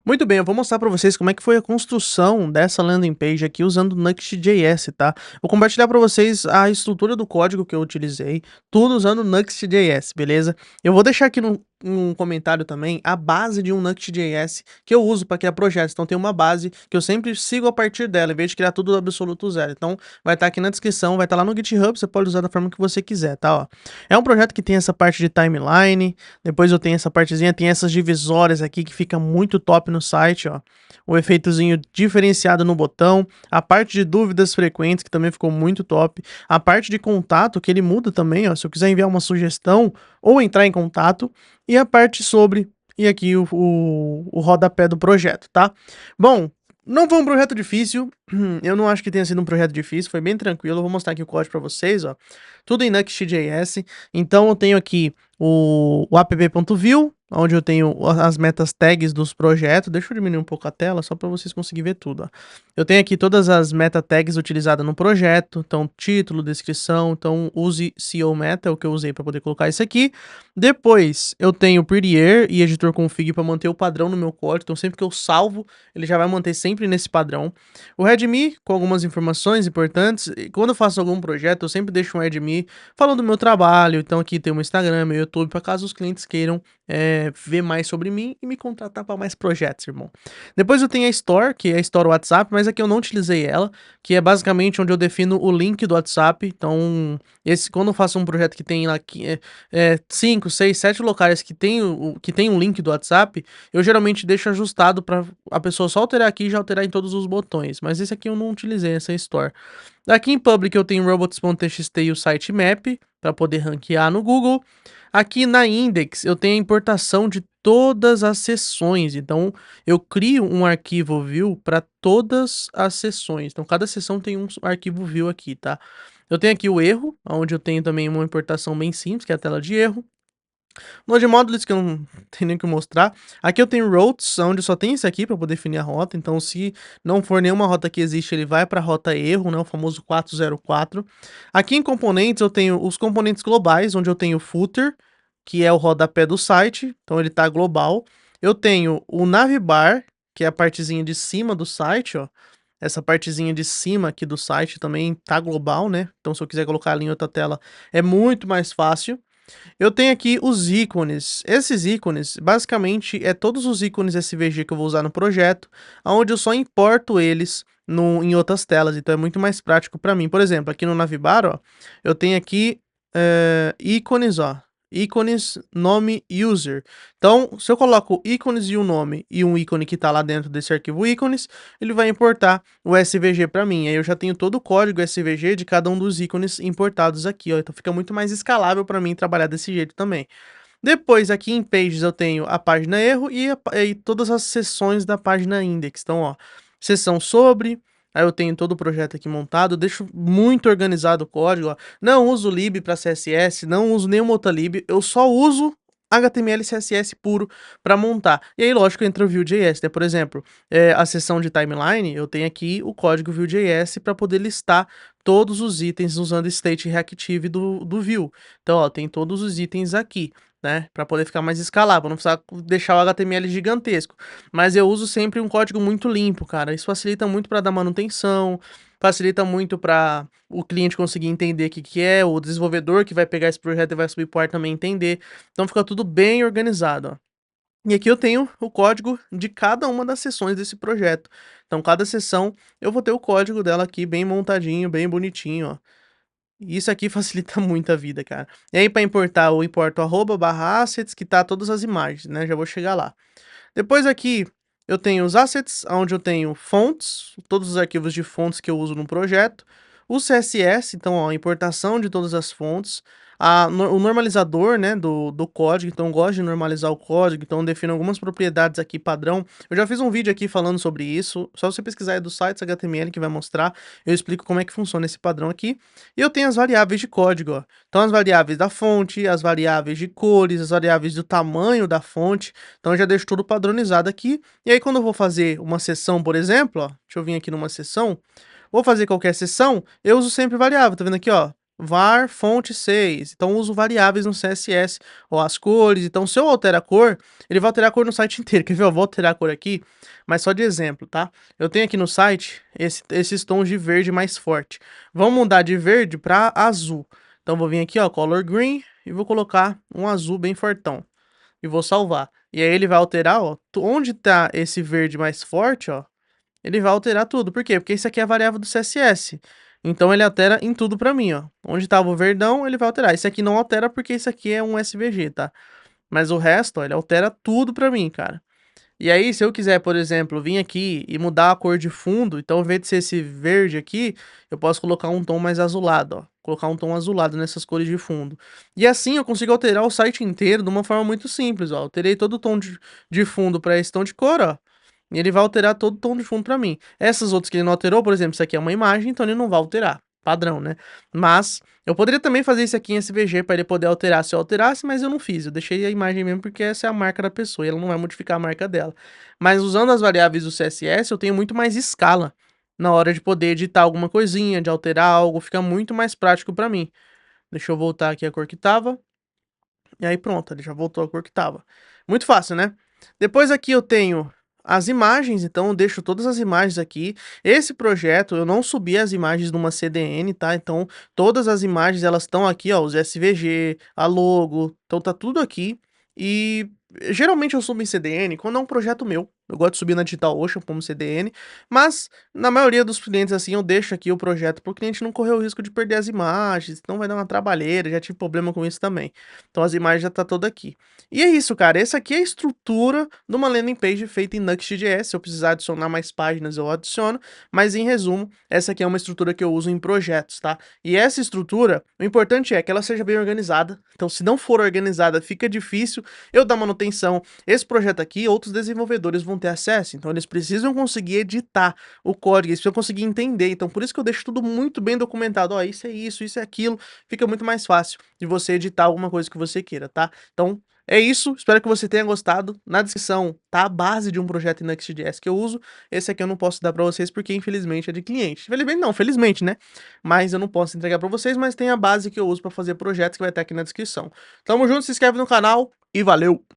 Muito bem, eu vou mostrar para vocês como é que foi a construção dessa landing page aqui usando o Next.js, tá? Vou compartilhar para vocês a estrutura do código que eu utilizei, tudo usando o Next.js, beleza? Eu vou deixar aqui no comentário também a base de um Next.js que eu uso para criar projetos. Então tem uma base que eu sempre sigo a partir dela, em vez de criar tudo do absoluto zero. Então vai estar aqui na descrição, vai estar lá no GitHub, você pode usar da forma que você quiser, tá? Ó. É um projeto que tem essa parte de timeline, depois eu tenho essa partezinha, tem essas divisórias aqui que fica muito top no site, ó. O efeitozinho diferenciado no botão, a parte de dúvidas frequentes, que também ficou muito top, a parte de contato, que ele muda também, ó, se eu quiser enviar uma sugestão ou entrar em contato, e a parte sobre, e aqui o rodapé do projeto, tá? Bom, não foi um projeto difícil, eu não acho que tenha sido um projeto difícil, foi bem tranquilo, eu vou mostrar aqui o código para vocês, ó. Tudo em Next.js, então eu tenho aqui o app.view, onde eu tenho as metas tags dos projetos. Deixa eu diminuir um pouco a tela, só para vocês conseguirem ver tudo, ó. Eu tenho aqui todas as meta tags utilizadas no projeto, então título, descrição, então use CO meta, é o que eu usei para poder colocar isso aqui. Depois eu tenho prettier e editor config para manter o padrão no meu código, então sempre que eu salvo, ele já vai manter sempre nesse padrão. O readme com algumas informações importantes, e quando eu faço algum projeto, eu sempre deixo um readme falando do meu trabalho, então aqui tem o meu Instagram, meu YouTube, para caso os clientes queiram ver mais sobre mim e me contratar para mais projetos, irmão. Depois eu tenho a Store, que é a Store WhatsApp, mas aqui eu não utilizei ela, que é basicamente onde eu defino o link do WhatsApp. Então, quando eu faço um projeto que tem lá 5, 6, 7 locais que tem um link do WhatsApp, eu geralmente deixo ajustado para a pessoa só alterar aqui e já alterar em todos os botões. Mas esse aqui eu não utilizei, essa Store. Aqui em Public eu tenho robots.txt e o sitemap para poder ranquear no Google. Aqui na Index eu tenho a importação de todas as seções, então eu crio um arquivo view para todas as seções. Então cada seção tem um arquivo view aqui, tá? Eu tenho aqui o erro, onde eu tenho também uma importação bem simples, que é a tela de erro. Node modules que eu não tenho nem o que mostrar. Aqui eu tenho routes, onde só tem isso aqui para poder definir a rota. Então, se não for nenhuma rota que existe, ele vai para a rota erro, né, o famoso 404. Aqui em componentes eu tenho os componentes globais, onde eu tenho o footer, que é o rodapé do site. Então, ele está global. Eu tenho o navbar, que é a partezinha de cima do site, ó. Essa partezinha de cima aqui do site também tá global, né? Então, se eu quiser colocar ali em outra tela, é muito mais fácil. Eu tenho aqui os ícones. Esses ícones, basicamente, é todos os ícones SVG que eu vou usar no projeto, onde eu só importo eles em outras telas, então é muito mais prático para mim. Por exemplo, aqui no Navbar, ó, eu tenho aqui ícones, ó, ícones, nome, user. Então, se eu coloco ícones e um nome e um ícone que está lá dentro desse arquivo ícones, ele vai importar o SVG para mim. Aí eu já tenho todo o código SVG de cada um dos ícones importados aqui, ó. Então fica muito mais escalável para mim trabalhar desse jeito também. Depois, aqui em Pages, eu tenho a página erro e todas as seções da página index. Então, ó, seção sobre, aí eu tenho todo o projeto aqui montado, deixo muito organizado o código, ó. Não uso lib para CSS, não uso nenhuma outra lib, eu só uso HTML e CSS puro para montar. E aí, lógico, entra o Vue.js, né? Por exemplo, a seção de timeline, eu tenho aqui o código Vue.js para poder listar todos os itens usando state reactive do Vue. Então, ó, tem todos os itens aqui, né, para poder ficar mais escalável, não precisar deixar o HTML gigantesco. Mas eu uso sempre um código muito limpo, cara. Isso facilita muito para dar manutenção, facilita muito para o cliente conseguir entender o que é, o desenvolvedor que vai pegar esse projeto e vai subir pro ar também entender. Então fica tudo bem organizado, ó. E aqui eu tenho o código de cada uma das seções desse projeto. Então cada seção eu vou ter o código dela aqui bem montadinho, bem bonitinho, ó. E isso aqui facilita muito a vida, cara. E aí, para importar, eu importo @assets, que tá todas as imagens, né? Já vou chegar lá. Depois aqui eu tenho os assets, onde eu tenho fontes, todos os arquivos de fontes que eu uso no projeto. O CSS, então, ó, importação de todas as fontes. O normalizador, né, do código, então eu gosto de normalizar o código, então eu defino algumas propriedades aqui padrão. Eu já fiz um vídeo aqui falando sobre isso, só você pesquisar aí do site HTML que vai mostrar, eu explico como é que funciona esse padrão aqui. E eu tenho as variáveis de código, ó. Então as variáveis da fonte, as variáveis de cores, as variáveis do tamanho da fonte, então eu já deixo tudo padronizado aqui. E aí quando eu vou fazer uma sessão, por exemplo, ó, deixa eu vir aqui numa sessão, vou fazer qualquer sessão, eu uso sempre variável, tá vendo aqui, ó? var fonte 6. Então eu uso variáveis no CSS, ou as cores. Então se eu alterar a cor, ele vai alterar a cor no site inteiro. Quer ver? Eu vou alterar a cor aqui, mas só de exemplo, tá? Eu tenho aqui no site esses tons de verde mais forte. Vamos mudar de verde para azul. Então eu vou vir aqui, ó, color green, e vou colocar um azul bem fortão. E vou salvar. E aí ele vai alterar, ó, onde tá esse verde mais forte, ó, ele vai alterar tudo. Por quê? Porque isso aqui é a variável do CSS. Então ele altera em tudo pra mim, ó. Onde estava o verdão, ele vai alterar. Esse aqui não altera porque isso aqui é um SVG, tá? Mas o resto, ó, ele altera tudo pra mim, cara. E aí, se eu quiser, por exemplo, vir aqui e mudar a cor de fundo, então, ao invés de ser esse verde aqui, eu posso colocar um tom mais azulado, ó. Colocar um tom azulado nessas cores de fundo. E assim eu consigo alterar o site inteiro de uma forma muito simples, ó. Alterei todo o tom de fundo para esse tom de cor, ó. E ele vai alterar todo o tom de fundo para mim. Essas outras que ele não alterou, por exemplo, isso aqui é uma imagem, então ele não vai alterar. Padrão, né? Mas eu poderia também fazer isso aqui em SVG para ele poder alterar se eu alterasse, mas eu não fiz. Eu deixei a imagem mesmo porque essa é a marca da pessoa e ela não vai modificar a marca dela. Mas usando as variáveis do CSS, eu tenho muito mais escala na hora de poder editar alguma coisinha, de alterar algo, fica muito mais prático para mim. Deixa eu voltar aqui a cor que tava. E aí pronto, ele já voltou a cor que tava. Muito fácil, né? Depois aqui eu tenho as imagens, então eu deixo todas as imagens aqui. Esse projeto eu não subi as imagens numa CDN, tá? Então todas as imagens elas estão aqui, ó, os SVG, a logo, então tá tudo aqui. E geralmente eu subo em CDN quando é um projeto meu. Eu gosto de subir na DigitalOcean como CDN, mas na maioria dos clientes assim eu deixo aqui o projeto para o cliente não correr o risco de perder as imagens, então vai dar uma trabalheira, já tive problema com isso também. Então as imagens já tá toda aqui. E é isso, cara. Essa aqui é a estrutura de uma landing page feita em Nuxt.js. Se eu precisar adicionar mais páginas, eu adiciono. Mas em resumo, essa aqui é uma estrutura que eu uso em projetos, tá? E essa estrutura, o importante é que ela seja bem organizada. Então, se não for organizada, fica difícil eu dar manutenção. Esse projeto aqui, outros desenvolvedores vão ter acesso. Então, eles precisam conseguir editar o código, eles precisam conseguir entender. Então, por isso que eu deixo tudo muito bem documentado. Ó, isso é aquilo. Fica muito mais fácil de você editar alguma coisa que você queira, tá? Então, é isso, espero que você tenha gostado. Na descrição tá a base de um projeto em Next.js que eu uso. Esse aqui eu não posso dar pra vocês porque infelizmente é de cliente. Infelizmente não, felizmente, né? Mas eu não posso entregar pra vocês, mas tem a base que eu uso pra fazer projetos que vai estar aqui na descrição. Tamo junto, se inscreve no canal e valeu!